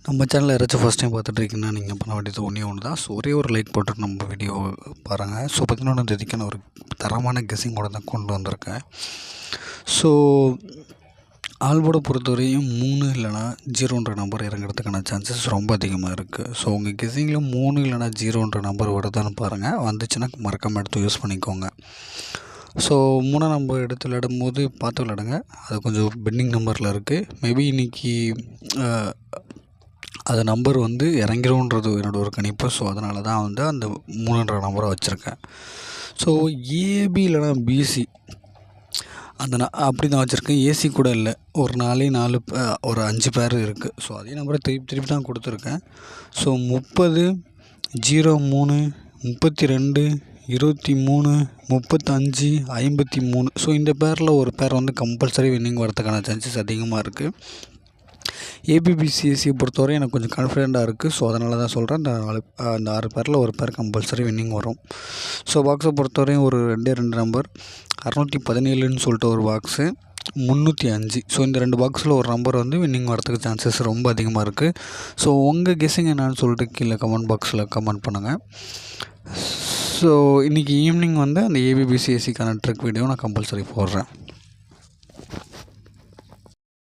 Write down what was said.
நம்ம சேனலில் யாராச்சும் ஃபஸ்ட் டைம் பார்த்துட்ருக்கீங்கன்னா நீங்கள் பண்ண வேண்டியது ஒன்று தான். ஸோ ஒரே ஒரு லைக் போட்டு நம்ம வீடியோ பாருங்கள். ஸோ 11 தேதிக்கு நான் ஒரு தரமான கெஸ்ஸிங்கோட தான் கொண்டு வந்திருக்கேன். ஸோ ஆல்போர்டை பொறுத்தவரையும் 3 இல்லைனா 0ன்ற நம்பர் இறங்குறதுக்கான சான்சஸ் ரொம்ப அதிகமாக இருக்குது. ஸோ உங்கள் கெஸ்ஸிங்கில் 3 இல்லைனா 0ன்ற நம்பர் வருதான்னு பாருங்கள். வந்துச்சுன்னா மறக்காமல் எடுத்து யூஸ் பண்ணிக்கோங்க. ஸோ 3ஆம் நம்பர் எடுத்து விளையாடும்போது பார்த்து விளையாடுங்க. அது கொஞ்சம் பெண்டிங் நம்பரில் இருக்குது. மேபி இன்றைக்கி அது நம்பர் இறங்கிரும்ன்றது என்னோடய ஒரு கணிப்பு. ஸோ அதனால தான் அந்த 3ன்ற நம்பரை வச்சுருக்கேன். ஸோ ஏபி இல்லைனா பிசி அந்த அப்படி தான் வச்சுருக்கேன். ஏசி கூட இல்லை. ஒரு 4 ஒரு 5 பேர் இருக்குது. ஸோ அதே நம்பரை திருப்பி தான் கொடுத்துருக்கேன். ஸோ 30, 03, 32, 23, 35, 53. ஸோ இந்த பேரில் ஒரு பேர் கம்பல்சரி வின்னிங் வரதுக்கான சான்சஸ் அதிகமாக இருக்குது. ஏபிபிசிஎஸ்சியை பொறுத்தவரை எனக்கு கொஞ்சம் கான்ஃபிடெண்ட்டாக இருக்குது. ஸோ அதனால தான் சொல்கிறேன். அந்த 6 பேரில் ஒரு பேர் கம்பல்சரி வின்னிங் வரும். ஸோ பாக்ஸை பொறுத்தவரையும் ஒரு 2 நம்பர் 617ன்னு சொல்லிட்டு ஒரு பாக்ஸு 305. ஸோ இந்த 2 பாக்ஸில் ஒரு நம்பர் வின்னிங் வரதுக்கு சான்சஸ் ரொம்ப அதிகமாக இருக்குது. ஸோ உங்கள் கெஸ்ஸிங் என்னன்னு சொல்லிட்டு கீழே கமெண்ட் பாக்ஸில் கமெண்ட் பண்ணுங்கள். ஸோ இன்றைக்கி ஈவினிங் அந்த ஏபிபிசிஎஸ்சிக்கான ட்ரிக் வீடியோ நான் கம்பல்சரி போடுறேன்.